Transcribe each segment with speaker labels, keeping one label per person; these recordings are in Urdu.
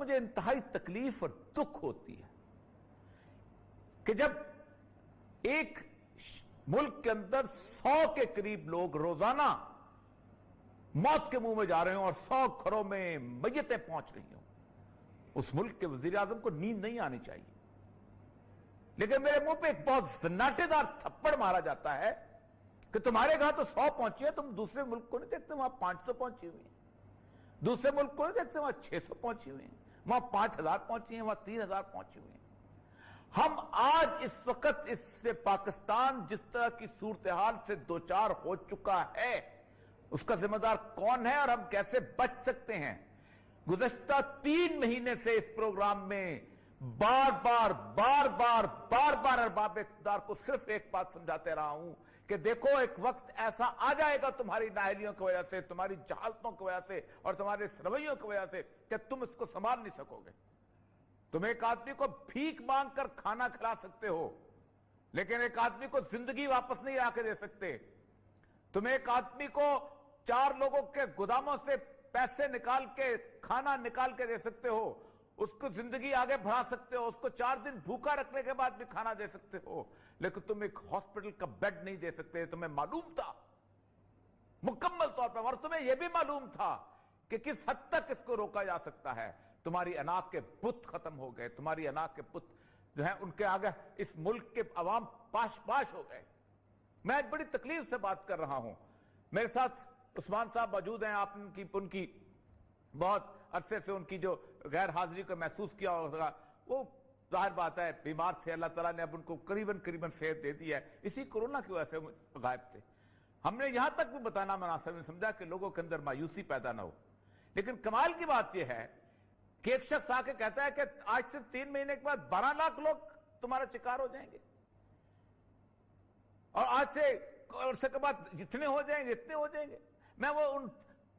Speaker 1: مجھے انتہائی تکلیف اور دکھ ہوتی ہے کہ جب ایک ملک کے اندر 100 کے قریب لوگ روزانہ موت کے منہ میں جا رہے ہوں اور 100 گھروں میں میتیں پہنچ رہی ہوں، اس ملک کے وزیر اعظم کو نیند نہیں آنی چاہیے، لیکن میرے منہ پہ ایک بہت سناٹے دار تھپڑ مارا جاتا ہے کہ تمہارے گھر تو 100 پہنچی ہے، تم دوسرے ملک کو نہیں دیکھتے وہاں 500 پہنچی ہوئی ہیں، دوسرے ملک کو نہیں دیکھتے وہاں 600 پہنچی ہوئی ہیں، وہاں 5000 پہنچی ہیں، وہاں 3000 پہنچی ہوئی ہیں۔ ہم آج اس وقت اس سے پاکستان جس طرح کی صورتحال سے دوچار ہو چکا ہے، اس کا ذمہ دار کون ہے اور ہم کیسے بچ سکتے ہیں؟ گزشتہ 3 مہینے سے اس پروگرام میں بار بار ارباب اقتدار کو صرف ایک بات سمجھاتے رہا ہوں کہ دیکھو ایک وقت ایسا آ جائے گا تمہاری نااہلیوں کی وجہ سے، تمہاری جہالتوں کی وجہ سے اور تمہارے رویوں کی وجہ سے کہ تم اس کو سنبھال نہیں سکو گے۔ تم ایک آدمی کو بھیک مانگ کر کھانا کھلا سکتے ہو، لیکن ایک آدمی کو زندگی واپس نہیں آ کے دے سکتے۔ تم ایک آدمی کو 4 لوگوں کے گوداموں سے پیسے نکال کے کھانا نکال کے دے سکتے ہو، اس کو زندگی آگے بڑھا سکتے ہو، اس کو 4 دن بھوکا رکھنے کے بعد بھی کھانا دے سکتے ہو، لیکن تم ایک ہاسپٹل کا بیڈ نہیں دے سکتے۔ تمہیں معلوم تھا مکمل طور پر، اور تمہیں یہ بھی معلوم تھا کہ کس حد تک اس کو روکا جا سکتا ہے۔ تمہاری انا کے بت ختم ہو گئے، تمہاری انا کے بت جو ہیں ان کے آگے اس ملک کے عوام پاش ہو گئے۔ میں ایک بڑی تکلیف سے بات کر رہا ہوں، میرے ساتھ عثمان صاحب موجود ہیں، آپ ان کی بہت عرصے سے ان کی جو غیر حاضری کو محسوس کیا ہوگا، وہ ظاہر بات ہے بیمار تھے، اللہ تعالیٰ نے اب ان کو قریباً صحت دے دی ہے، اسی کورونا کی وجہ سے غائب تھے۔ ہم نے یہاں تک بھی بتانا مناسب نہیں سمجھا کہ لوگوں کے اندر مایوسی پیدا نہ ہو، لیکن کمال کی بات یہ ہے کہ ایک شخص آ کے کہتا ہے کہ آج سے 3 مہینے کے بعد 12 لاکھ لوگ تمہارا شکار ہو جائیں گے، اور آج سے عرصے کے بعد جتنے ہو جائیں گے اتنے ہو جائیں گے۔ میں وہ ان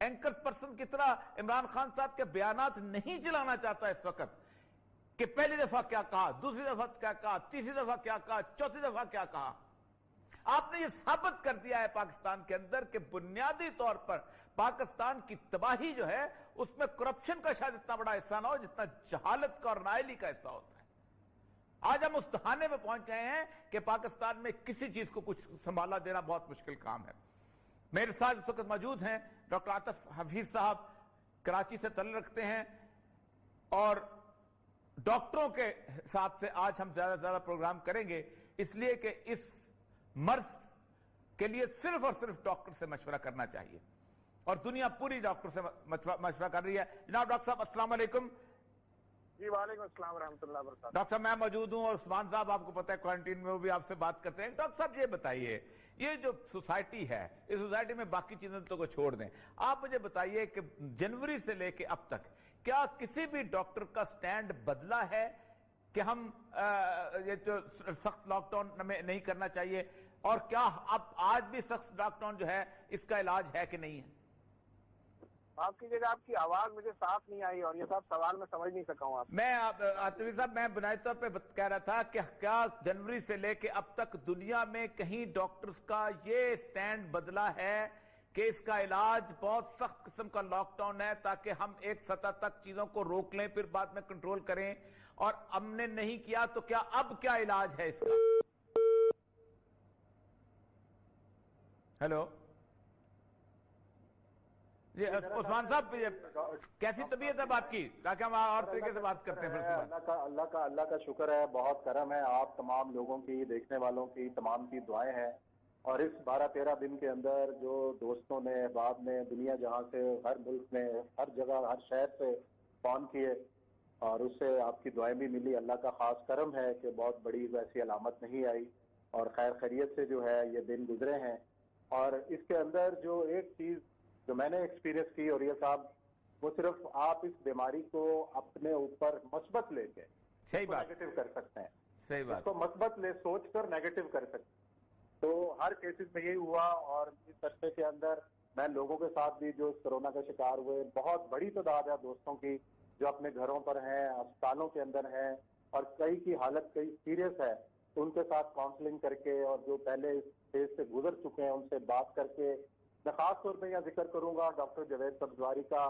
Speaker 1: اینکر پرسن کی طرح عمران خان صاحب کے بیانات نہیں چلانا چاہتا اس وقت کہ پہلی دفعہ کیا کہا، دوسری دفعہ کیا کہا، تیسری دفعہ کیا کہا، چوتھی دفعہ کیا کہا۔ آپ نے یہ ثابت کر دیا ہے پاکستان کے اندر کہ بنیادی طور پر پاکستان کی تباہی جو ہے اس میں کرپشن کا شاید اتنا بڑا حصہ نہ ہو جتنا جہالت کا اور نااہلی کا حصہ ہوتا ہے۔ آج ہم اس دہانے میں پہنچ گئے ہیں کہ پاکستان میں کسی چیز کو کچھ سنبھالا دینا بہت مشکل کام ہے۔ میرے ساتھ اس وقت موجود ہیں ڈاکٹر عاطف حفیظ صاحب، کراچی سے تعلق رکھتے ہیں، اور ڈاکٹروں کے حساب سے آج ہم زیادہ سے زیادہ پروگرام کریں گے، اس لیے کہ اس مرض کے لیے صرف اور صرف ڈاکٹر سے مشورہ کرنا چاہیے، اور دنیا پوری ڈاکٹر سے مشورہ کر رہی ہے۔ جناب ڈاکٹر صاحب السلام علیکم۔
Speaker 2: جی وعلیکم السلام ورحمۃ اللہ وبرکاتہ۔
Speaker 1: ڈاکٹر صاحب میں موجود ہوں، اور عثمان صاحب آپ کو پتہ ہے کوارنٹین میں وہ بھی آپ سے بات کرتے ہیں۔ ڈاکٹر صاحب یہ بتائیے، یہ جو سوسائٹی ہے، اس سوسائٹی میں باقی چیزیں تو کو چھوڑ دیں، آپ مجھے بتائیے کہ جنوری سے لے کے اب تک کیا کسی بھی ڈاکٹر کا سٹینڈ بدلا ہے کہ ہم یہ جو سخت لاک ڈاؤن ہمیں نہیں کرنا چاہیے، اور کیا اب آج بھی سخت لاک ڈاؤن جو ہے اس کا علاج ہے کہ نہیں ہے؟
Speaker 2: آپ کی جگہ آپ کی آواز مجھے صاف نہیں آئی، اور یہ صاحب سوال میں سمجھ نہیں سکا ہوں آپ۔
Speaker 1: میں عاطفی صاحب میں بنیادی طور پہ کہہ رہا تھا کہ کیا جنوری سے لے کے اب تک دنیا میں کہیں ڈاکٹرز کا یہ سٹینڈ بدلا ہے کہ اس کا علاج بہت سخت قسم کا لاک ڈاؤن ہے تاکہ ہم ایک سطح تک چیزوں کو روک لیں پھر بعد میں کنٹرول کریں، اور ہم نے نہیں کیا تو کیا اب کیا علاج ہے اس کا؟ ہیلو جی عثمان صاحب، کیسی طبیعت ہے آپ کی تاکہ ہم اور طریقے سے بات کرتے ہیں؟
Speaker 3: اللہ کا شکر ہے، بہت کرم ہے، آپ تمام لوگوں کی، دیکھنے والوں کی تمام کی دعائیں ہیں، اور اس 12-13 دن کے اندر جو دوستوں نے، احباب نے دنیا جہاں سے، ہر ملک میں، ہر جگہ، ہر شہر سے فون کیے، اور اس سے آپ کی دعائیں بھی ملی۔ اللہ کا خاص کرم ہے کہ بہت بڑی ویسی علامت نہیں آئی، اور خیر خیریت سے جو ہے یہ دن گزرے ہیں۔ اور اس کے اندر جو ایک چیز جو میں نے ایکسپیرینس کی، اور یہ صاحب، وہ صرف آپ اس بیماری کو اپنے اوپر مثبت لے کے نیگیٹو کر سکتے ہیں۔
Speaker 1: صحیح بات،
Speaker 3: اس کو مثبت لے سوچ کر نیگیٹو کر سکتے ہیں۔ تو ہر کیسز میں یہی ہوا، اور اس عرصے کے اندر میں لوگوں کے ساتھ بھی جو کورونا کا شکار ہوئے، بہت بڑی تعداد ہے دوستوں کی جو اپنے گھروں پر ہیں، اسپتالوں کے اندر ہیں، اور کئی کی حالت کئی سیریس ہے، تو ان کے ساتھ کاؤنسلنگ کر کے، اور جو پہلے اس فیز سے گزر چکے ہیں ان سے بات کر کے، میں خاص طور پہ یہاں ذکر کروں گا ڈاکٹر جاوید سبزواری کا،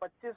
Speaker 2: 25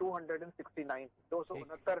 Speaker 2: 269 269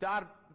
Speaker 1: 4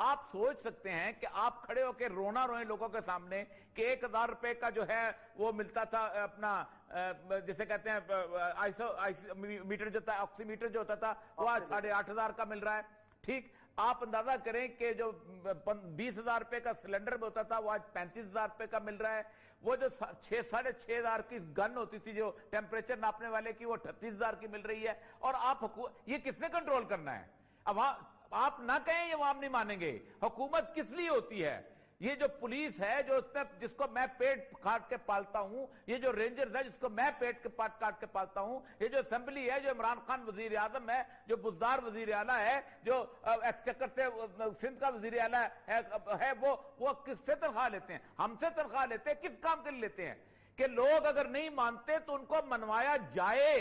Speaker 1: آپ سوچ سکتے ہیں کہ آپ کھڑے ہو کے رونا روئیں لوگوں کے سامنے کہ 1000 روپے کا جو ہے وہ ملتا تھا اپنا جسے کہتے ہیں میٹر جو تھا آکسی میٹر جو ہوتا تھا وہ آج 8500 کا مل رہا ہے. ٹھیک, آپ اندازہ کریں کہ جو 20,000 روپے کا سلنڈر میں ہوتا تھا وہ آج 35,000 روپے کا مل رہا ہے. وہ جو 6,500 کی گن ہوتی تھی جو ٹیمپریچر ناپنے والے کی وہ 38,000 کی مل رہی ہے. اور آپ یہ کس نے کنٹرول کرنا ہے؟ اب آپ نہ کہیں یہ عوام نہیں مانیں گے. حکومت کس لیے ہوتی ہے؟ یہ جو پولیس ہے جس کو میں پیٹ کاٹ کے پالتا ہوں, یہ جو رینجرز ہے جس کو میں پیٹ کاٹ کے پالتا ہوں, یہ جو اسمبلی ہے جو عمران خان وزیر اعظم ہے, جو بزدار وزیر اعلیٰ ہے, جو ایکسچیکر سے سندھ کا وزیر اعلیٰ ہے, وہ کس سے تنخواہ لیتے ہیں؟ ہم سے تنخواہ لیتے ہیں. کس کام کے لیے لیتے ہیں؟ کہ لوگ اگر نہیں مانتے تو ان کو منوایا جائے.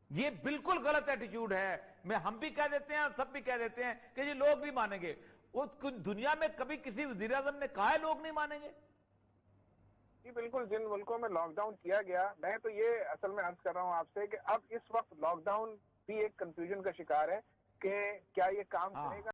Speaker 1: یہ بالکل غلط ایٹیچیوڈ ہے. ہم بھی کہہ دیتے ہیں اور سب بھی کہہ دیتے ہیں کہ یہ لوگ نہیں مانیں گے. وہ دنیا میں کبھی کسی وزیر اعظم نے کہا ہے لوگ نہیں مانیں گے؟
Speaker 2: جی بالکل. جن ملکوں میں لاک ڈاؤن کیا گیا, میں تو یہ اصل میں عرض کر رہا ہوں آپ سے کہ اب اس وقت لاک ڈاؤن بھی ایک کنفیوژن کا شکار ہے کہ کیا یہ کام کرے گا.